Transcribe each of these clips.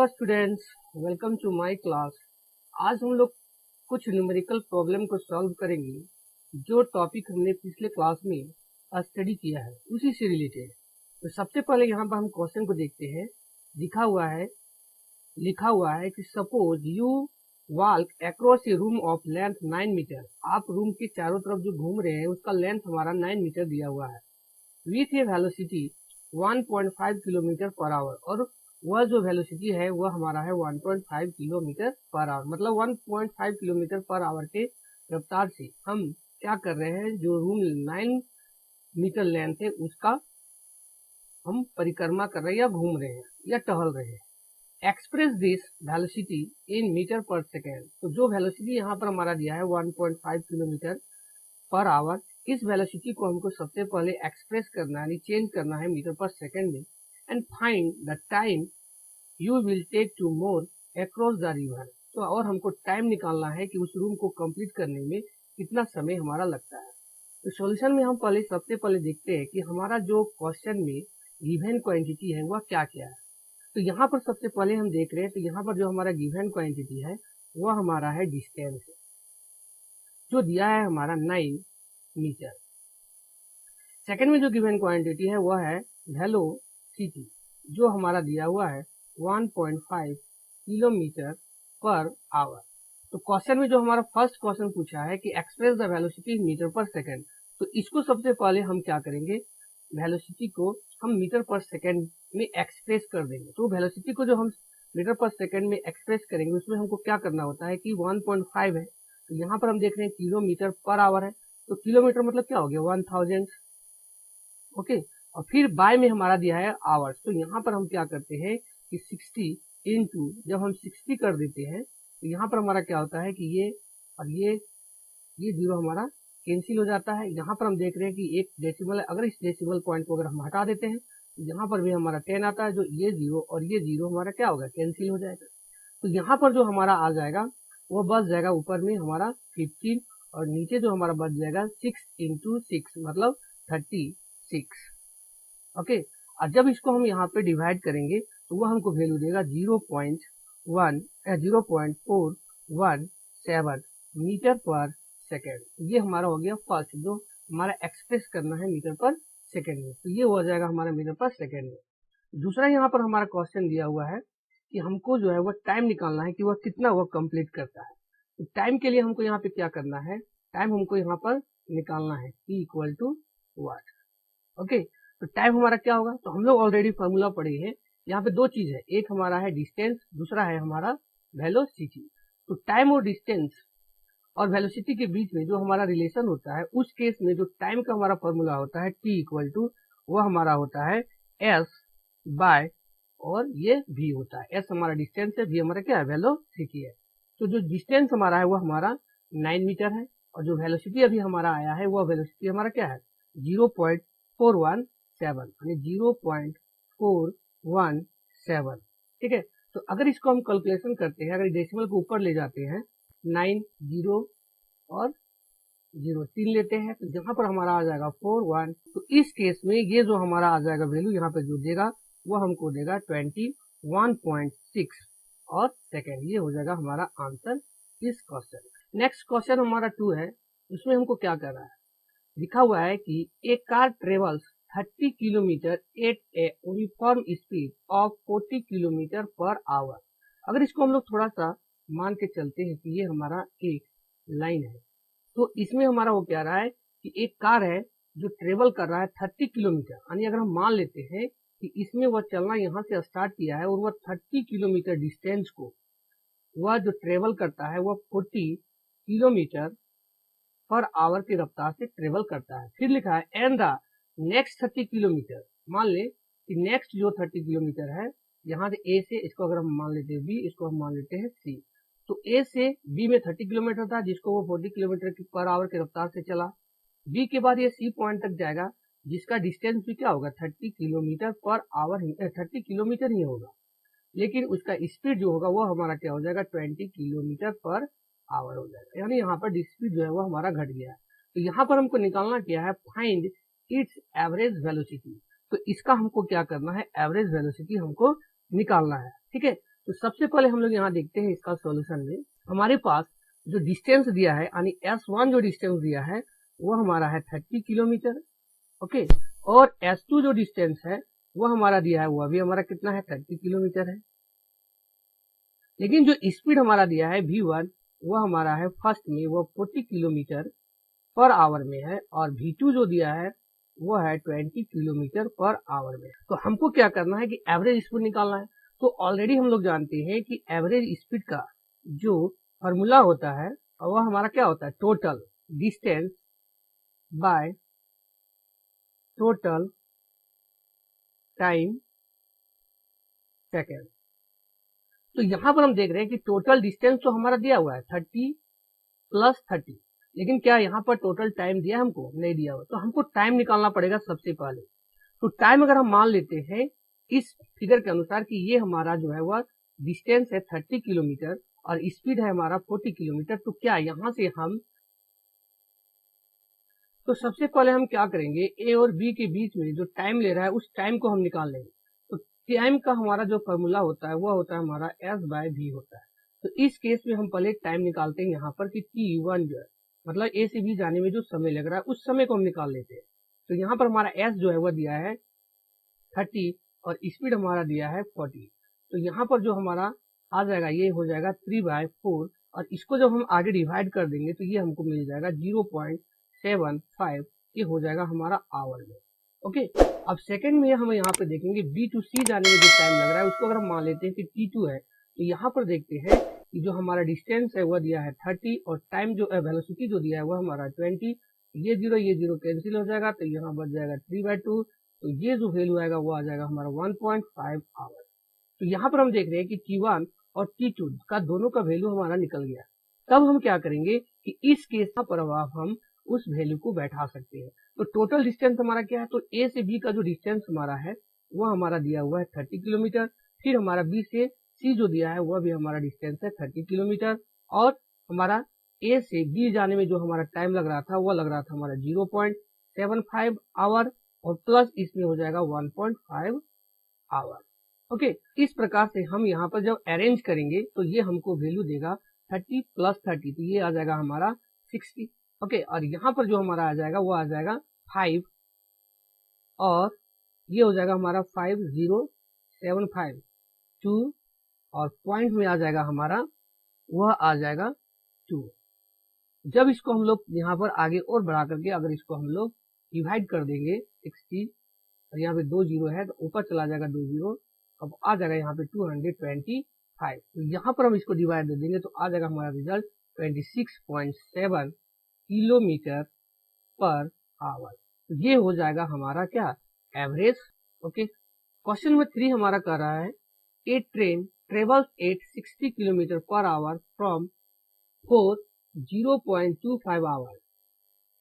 Students, welcome to my class. आज हम लोग कुछ न्यूमेरिकल प्रॉब्लम को सॉल्व करेंगे। जो टॉपिक हमने पिछले क्लास में स्टडी किया है उसी से रिलेटेड। तो सबसे पहले यहाँ पर हम क्वेश्चन को देखते हैं। लिखा हुआ है कि suppose you walk across a room of length 9 metre. आप रूम के चारों तरफ जो घूम रहे हैं उसका लेंथ हमारा 9 मीटर दिया हुआ है with A velocity 1.5 kilometre per our, और वह जो वेलोसिटी है वह हमारा है 1.5 किलोमीटर पर आवर। मतलब 1.5 किलोमीटर पर आवर के रफ्तार से हम क्या कर रहे हैं, जो रूम 9 मीटर लेंथ है उसका हम परिक्रमा कर रहे हैं या घूम रहे हैं या टहल रहे हैं। Express this velocity in metre per second. तो जो वेलोसिटी यहाँ पर हमारा दिया है 1.5 किलोमीटर पर आवर, इस वेलोसिटी को हमको सबसे पहले एक्सप्रेस करना है, चेंज करना है मीटर पर सेकेंड में। And find the time you will take to more across the river. तो और हमको टाइम निकालना है कि उस रूम को कंप्लीट करने में कितना समय हमारा लगता है। तो सॉल्यूशन में हम सबसे पहले देखते हैं कि हमारा जो क्वेश्चन में गिवन क्वांटिटी है वह क्या क्या है। तो यहाँ पर सबसे पहले हम देख रहे हैं, तो यहाँ पर जो हमारा गिवन क्वांटिटी है वह हमारा है डिस्टेंस, जो दिया है हमारा 9 मीटर। सेकंड में जो गिवन क्वांटिटी है वह है वेलोसिटी, जो हमारा दिया हुआ है 1.5 किलोमीटर पर आवर। तो क्वेश्चन में जो हमारा फर्स्ट क्वेश्चन पूछा है कि express the velocity in metre per second, तो इसको सबसे पहले हम क्या करेंगे, वेलोसिटी को हम मीटर पर सेकंड में एक्सप्रेस कर देंगे। तो वेलोसिटी को जो हम मीटर पर सेकंड में एक्सप्रेस करेंगे उसमें हमको क्या करना होता है कि 1.5 है, तो यहाँ पर हम देख रहे हैं किलोमीटर पर आवर है, तो किलोमीटर मतलब क्या हो गया 1000। ओके, और फिर बाय में हमारा दिया है आवर्स। तो यहाँ पर हम क्या करते हैं कि 60 इंटू, जब हम 60 कर देते हैं तो यहाँ पर हमारा क्या होता है कि ये और ये जीरो हमारा कैंसिल हो जाता है। यहाँ पर हम देख रहे हैं कि एक डेसिमल है, अगर इस डेसिमल पॉइंट को अगर हम हटा देते हैं तो यहाँ पर भी हमारा 10 आता है, जो ये जीरो और ये जीरो हमारा क्या होगा, कैंसिल हो जाएगा। तो यहाँ पर जो हमारा आ जाएगा वो बच जाएगा ऊपर में हमारा 15, और नीचे जो हमारा बच जाएगा 6 इंटू 6 मतलब 36। ओके, और जब इसको हम यहाँ पे डिवाइड करेंगे तो वह हमको वैल्यू देगा 0.417 मीटर पर सेकेंड। ये हमारा हो गया फर्स्ट, जो हमारा एक्सप्रेस करना है मीटर पर सेकेंड में, तो ये हो जाएगा हमारा मीटर पर सेकेंड में। दूसरा यहाँ पर हमारा क्वेश्चन दिया हुआ है कि हमको जो है वह टाइम निकालना है कि वह कितना वह कंप्लीट करता है। तो टाइम के लिए हमको यहाँ पे क्या करना है, टाइम हमको यहाँ पर निकालना है T equal to what. Okay, तो टाइम हमारा क्या होगा, तो हम लोग ऑलरेडी फॉर्मूला पढ़े हैं। यहाँ पे दो चीज है, एक हमारा है डिस्टेंस, दूसरा है हमारा वेलोसिटी। तो टाइम और डिस्टेंस और वेलोसिटी के बीच में जो हमारा रिलेशन होता है, उस केस में जो टाइम का हमारा फॉर्मूला होता है T इक्वल टू, वह हमारा होता है S बाय, और ये V होता है। S हमारा डिस्टेंस है, V हमारा क्या है, वेलोसिटी है। तो जो डिस्टेंस हमारा है वह हमारा 9 मीटर है, और जो वेलोसिटी अभी हमारा आया है वह वेलोसिटी हमारा क्या है 0.417, यानी 0.417। ठीक है, तो अगर इसको हम कैलकुलेशन करते हैं, अगर डेसिमल को ऊपर ले जाते हैं 9 0 और 0 3 लेते हैं, तो जहां पर हमारा आ जाएगा 41। तो इस केस में ये जो हमारा आ जाएगा वैल्यू यहाँ पे जो देगा वो हमको देगा 21.6 और सेकेंड। ये हो जाएगा हमारा आंसर इस क्वेश्चन। नेक्स्ट क्वेश्चन हमारा 2 है, उसमें हमको क्या कर रहा है, लिखा हुआ है कि a car travels 30 kilometre at a uniform speed of 40 kilometre per hour. अगर इसको हम लोग थोड़ा सा मान के चलते हैं कि ये हमारा एक लाइन है, तो इसमें हमारा वो क्या रहा है कि एक कार है जो ट्रेवल कर रहा है 30 किलोमीटर, यानी अगर हम मान लेते हैं कि इसमें वह चलना यहाँ से स्टार्ट किया है और वह 30 किलोमीटर डिस्टेंस को वह जो ट्रेवल करता है वह 40 किलोमीटर पर आवर की रफ्तार से ट्रेवल करता है। फिर लिखा है एंड द नेक्स्ट 30 किलोमीटर, मान ले कि नेक्स्ट जो 30 किलोमीटर है, यहाँ से ए से, इसको अगर हम मान लेते हैं बी, इसको हम मान लेते हैं सी। तो ए से बी में 30 किलोमीटर था जिसको वो 40 किलोमीटर पर आवर की रफ्तार से चला। बी के बाद ये सी पॉइंट तक जाएगा जिसका डिस्टेंस भी क्या होगा 30 किलोमीटर पर आवर, 30 किलोमीटर ही होगा, लेकिन उसका स्पीड जो होगा वो हमारा क्या हो जाएगा 20 किलोमीटर पर आवर हो जाएगा, यानी यहाँ पर स्पीड जो है वो हमारा घट गया है। तो यहाँ पर हमको निकालना क्या है, फाइंड इट्स एवरेज वेलोसिटी। तो इसका हमको क्या करना है, एवरेज वेलोसिटी हमको निकालना है। ठीक है, तो सबसे पहले हम लोग यहाँ देखते हैं इसका सॉल्यूशन में हमारे पास जो डिस्टेंस दिया है यानी S1 जो डिस्टेंस दिया है वो हमारा है 30 किलोमीटर। ओके, और S2 जो डिस्टेंस है वो हमारा दिया है वो अभी हमारा कितना है 30 किलोमीटर है। लेकिन जो स्पीड हमारा दिया है V1 वो हमारा है फर्स्ट में वो 40 किलोमीटर पर आवर में है, और V2 जो दिया है वो है 20 किलोमीटर पर आवर में। तो हमको क्या करना है कि एवरेज स्पीड निकालना है। तो ऑलरेडी हम लोग जानते हैं कि एवरेज स्पीड का जो फॉर्मूला होता है वह हमारा क्या होता है, total distance by total time second. तो यहाँ पर हम देख रहे हैं कि टोटल डिस्टेंस तो हमारा दिया हुआ है 30 प्लस 30, लेकिन क्या यहाँ पर टोटल टाइम दिया हमको, नहीं दिया हुआ। तो हमको टाइम निकालना पड़ेगा सबसे पहले। तो टाइम अगर हम मान लेते हैं इस फिगर के अनुसार कि ये हमारा जो है वह डिस्टेंस है 30 किलोमीटर और स्पीड है हमारा 40 किलोमीटर, तो क्या यहाँ से हम तो सबसे पहले हम क्या करेंगे, ए और बी के बीच में जो टाइम ले रहा है उस टाइम को हम निकाल लेंगे। तो टाइम का हमारा जो फॉर्मूला होता है वह होता है हमारा S/V होता है। तो इस केस में हम पहले टाइम निकालते हैं यहाँ पर कि T1 जो है मतलब ए से बी जाने में जो समय लग रहा है उस समय को हम निकाल लेते हैं। तो यहाँ पर हमारा S जो है वह दिया है 30 और स्पीड हमारा दिया है 40। तो यहाँ पर जो हमारा आ जाएगा ये हो जाएगा 3/4, और इसको जब हम आगे डिवाइड कर देंगे तो ये हमको मिल जाएगा 0.75, ये हो जाएगा हमारा आवर में। ओके, अब सेकंड में हम यहाँ पे देखेंगे बी टू सी जाने में जो टाइम लग रहा है उसको अगर हम मान लेते हैं कि T2 है, तो यहाँ पर देखते हैं कि जो हमारा डिस्टेंस है वह दिया है 30 और टाइम जो वेलोसिटी जो दिया है वह हमारा 20। ये जीरो कैंसिल हो जाएगा तो यहाँ बच जाएगा 3/2, तो ये जो वैल्यू आएगा वो आ जाएगा हमारा 1.5 आवर। तो यहाँ पर हम देख रहे हैं कि T1 और T2 का दोनों का वैल्यू हमारा निकल गया। तब हम क्या करेंगे कि इस केस का प्रभाव हम उस वैल्यू को बैठा सकते हैं। तो टोटल डिस्टेंस हमारा क्या है, तो ए से बी का जो डिस्टेंस हमारा है वह हमारा दिया हुआ है 30 किलोमीटर। फिर हमारा बी से सी जो दिया है वह भी हमारा डिस्टेंस है 30 किलोमीटर, और हमारा ए से बी जाने में जो हमारा टाइम लग रहा था वह लग रहा था हमारा 0.75 आवर, और प्लस इसमें हो जाएगा 1.5 आवर। ओके, इस प्रकार से हम यहाँ पर जब अरेंज करेंगे तो ये हमको वैल्यू देगा 30 प्लस 30, तो ये आ जाएगा हमारा 60। ओके, और यहाँ पर जो हमारा आ जाएगा वो आ जाएगा 5, और ये हो जाएगा हमारा 5075 2, और पॉइंट में आ जाएगा हमारा वह आ जाएगा 2। जब इसको हम लोग यहाँ पर आगे और बढ़ा करके अगर इसको हम लोग डिवाइड कर देंगे 60, और यहाँ पे 2 जीरो है तो ऊपर चला जाएगा 2 जीरो, अब आ जाएगा यहाँ पे 225। तो यहाँ पर हम इसको डिवाइड दे देंगे तो आ जाएगा हमारा रिजल्ट 26.7 किलोमीटर पर आवर। तो ये हो जाएगा हमारा क्या, एवरेज। ओके, क्वेश्चन नंबर 3 हमारा कह रहा है a train travels at 60 kilometre per hour from 0.25 hour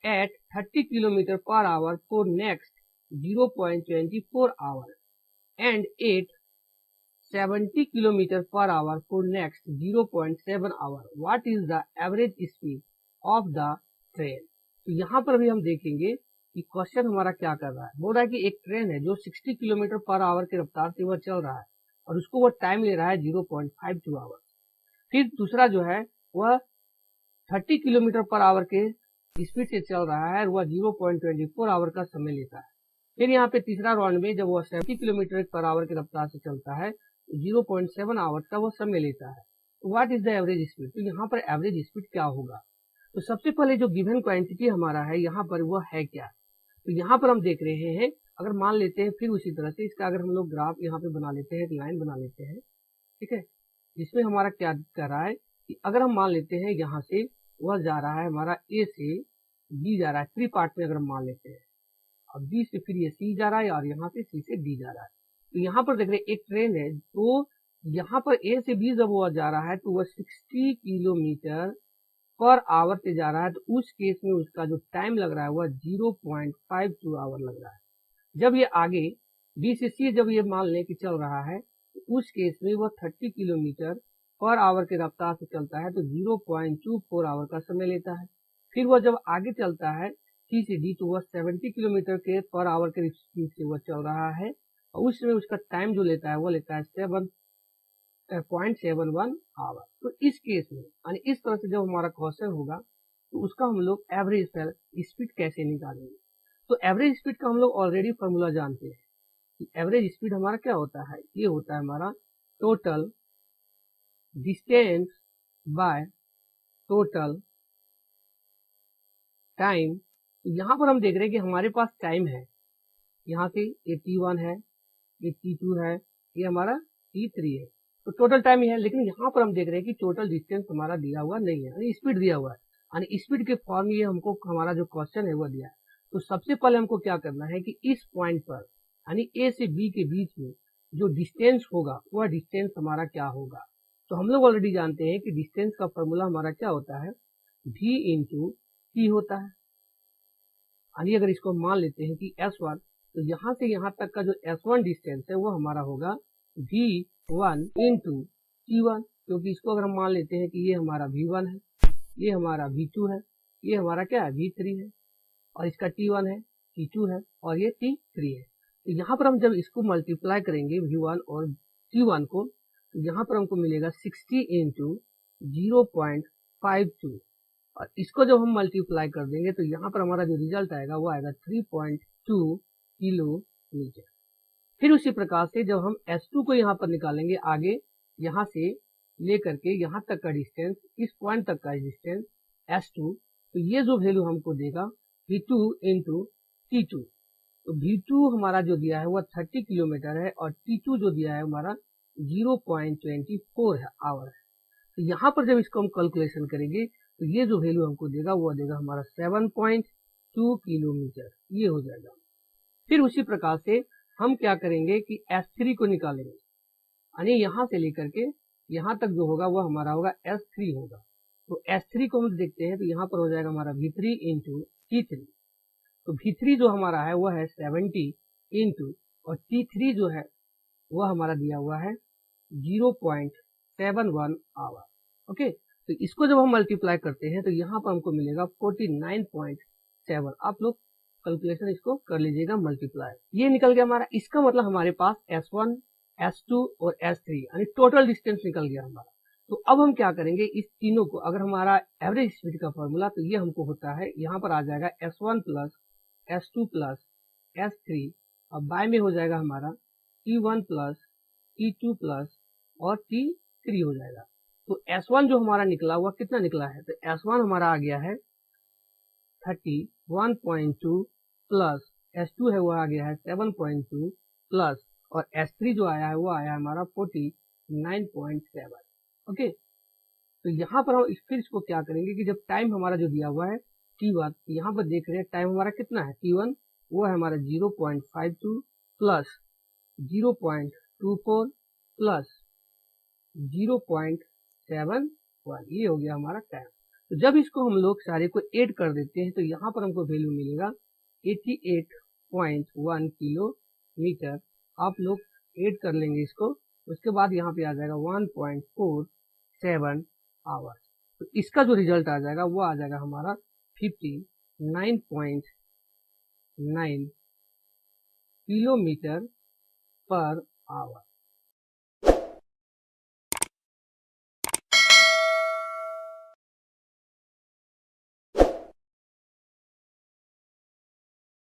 at 30 km per hour for next 0.24 hour and at 70 km per hour for next 0.7 hour. What is the average speed of the train? तो यहाँ पर भी हम देखेंगे कि question हमारा क्या कर रहा है। बोल रहा है कि एक ट्रेन है जो 60 किलोमीटर पर आवर की रफ्तार से वह चल रहा है और उसको वह टाइम ले रहा है 0.52 आवर। फिर दूसरा जो है वह 30 किलोमीटर पर आवर के स्पीड से चल रहा है, वह 0.24 आवर का समय लेता है। फिर यहाँ पे तीसरा राउंड में जब वह 70 किलोमीटर पर आवर की रफ्तार से चलता है तो 0.7 आवर का वह समय लेता है। What is the average speed, तो यहाँ पर एवरेज स्पीड क्या होगा। तो सबसे पहले जो गिवन क्वांटिटी हमारा है यहाँ पर वह है क्या, तो यहाँ पर हम देख रहे हैं अगर मान लेते हैं फिर उसी तरह से इसका अगर हम लोग ग्राफ यहाँ पे बना लेते हैं, एक लाइन बना लेते हैं, ठीक है, जिसमें हमारा क्या कर रहा है कि अगर हम मान लेते हैं यहाँ से वह जा रहा है हमारा ए से बी जा रहा है, थ्री पार्ट में अगर हम मान लेते हैं, और बी से फिर ये सी जा रहा है और यहाँ से सी से डी जा रहा है। तो यहाँ पर देख रहे हैं एक ट्रेन है तो यहाँ पर ए से बी जब वह जा रहा है तो वह 60 किलोमीटर पर आवर से जा रहा है, तो उस केस में उसका जो टाइम लग रहा है वह 0.52 आवर लग रहा है। जब ये आगे बी से सी जब ये मान लें कि चल रहा है तो उस केस में वह 30 किलोमीटर पर आवर के रफ्तार से चलता है तो 0.24 आवर का समय लेता है। फिर वह जब आगे चलता है सी से डी तो वह 70 किलोमीटर के पर आवर के स्पीड से वह चल रहा है और उस समय उसका टाइम जो लेता है वह लेता है 0.71 आवर। तो इस केस में यानी इस तरह से जब हमारा क्वेश्चन होगा तो उसका हम लोग एवरेज स्पीड कैसे निकालेंगे। तो एवरेज स्पीड का हम लोग ऑलरेडी फॉर्मूला जानते हैं कि एवरेज स्पीड हमारा क्या होता है, ये होता है हमारा total distance by total time. यहाँ पर हम देख रहे हैं कि हमारे पास टाइम है, यहाँ से ये T1 है, ये T2 है, ये हमारा T3 है, तो टोटल टाइम ही है। लेकिन यहाँ पर हम देख रहे हैं कि टोटल डिस्टेंस हमारा दिया हुआ नहीं है, यानी स्पीड दिया हुआ है, यानी स्पीड के फॉर्म ये हमको हमारा जो क्वेश्चन है वो दिया है। तो सबसे पहले हमको क्या करना है कि इस पॉइंट पर यानी ए से बी के बीच में जो डिस्टेंस होगा वह डिस्टेंस हमारा क्या होगा। तो हम लोग ऑलरेडी जानते हैं कि डिस्टेंस का फॉर्मूला हमारा क्या होता है, v इंटू टी होता है। यानी अगर इसको मान लेते हैं कि S1, तो यहाँ से यहाँ तक का जो S1 डिस्टेंस है वो हमारा होगा V1 इंटू T1, क्योंकि इसको अगर हम मान लेते हैं कि ये हमारा V1 है, ये हमारा V2 है, ये हमारा क्या है V3 है, और इसका T1 है, T2 है, और ये T3 है। तो यहाँ पर हम जब इसको मल्टीप्लाई करेंगे V1 और T1 को, तो यहाँ पर हमको मिलेगा 60 इंटू 0.52, और इसको जब हम मल्टीप्लाई कर देंगे तो यहाँ पर हमारा जो रिजल्ट आएगा वो आएगा 3.2 किलोमीटर। फिर उसी प्रकार से जब हम S2 को यहाँ पर निकालेंगे, आगे यहाँ से लेकर के यहाँ तक का डिस्टेंस, इस पॉइंट तक का डिस्टेंस S2, तो ये जो वैल्यू हमको देगा V2 इंटू T2। तो V2 हमारा जो दिया है वह 30 किलोमीटर है, और T2 जो दिया है हमारा 0.24 है आवर है। तो यहाँ पर जब इसको हम कैलकुलेशन करेंगे तो ये जो वैल्यू हमको देगा वो देगा हमारा 7.2 किलोमीटर, ये हो जाएगा। फिर उसी प्रकार से हम क्या करेंगे कि S3 को निकालेंगे, यानी यहाँ से लेकर के यहाँ तक जो होगा वो हमारा होगा S3 होगा। तो S3 को हम देखते हैं तो यहाँ पर हो जाएगा हमारा V3 इंटू T3। तो V3 जो हमारा है वह है 70 इंटू, और T3 जो है वह हमारा दिया हुआ है 0.71 आवर। ओके, तो इसको जब हम मल्टीप्लाई करते हैं तो यहाँ पर हमको मिलेगा 49.7। आप लोग कैलकुलेशन इसको कर लीजिएगा मल्टीप्लाई, ये निकल गया हमारा। इसका मतलब हमारे पास S1, S2 और S3 यानी टोटल डिस्टेंस निकल गया हमारा। तो अब हम क्या करेंगे, इस तीनों को अगर हमारा एवरेज स्पीड का फॉर्मूला, तो ये हमको होता है यहाँ पर आ जाएगा S1 plus S2 plus S3, और बाय में हो जाएगा हमारा T1 प्लस T2 प्लस और T3 हो जाएगा। तो S1 जो हमारा निकला हुआ कितना निकला है, तो S1 हमारा आ गया है 31.2 प्लस S2 है वो आ गया है 7.2 प्लस, और S3 जो आया है वो आया है हमारा 49.7। ओके, तो यहाँ पर हम फिर इसको क्या करेंगे कि जब टाइम हमारा जो दिया हुआ है T1, यहाँ पर देख रहे हैं टाइम हमारा कितना है T1, वो है हमारा 0.52 प्लस 0.24 प्लस 0.71, ये हो गया हमारा टाइम। तो जब इसको हम लोग सारे को ऐड कर देते हैं तो यहाँ पर हमको वैल्यू मिलेगा 88.1 किलोमीटर। आप लोग ऐड कर लेंगे इसको, उसके बाद यहाँ पे आ जाएगा 1.47 आवर। तो इसका जो रिजल्ट आ जाएगा वो आ जाएगा हमारा 59.9 किलोमीटर पर आवर।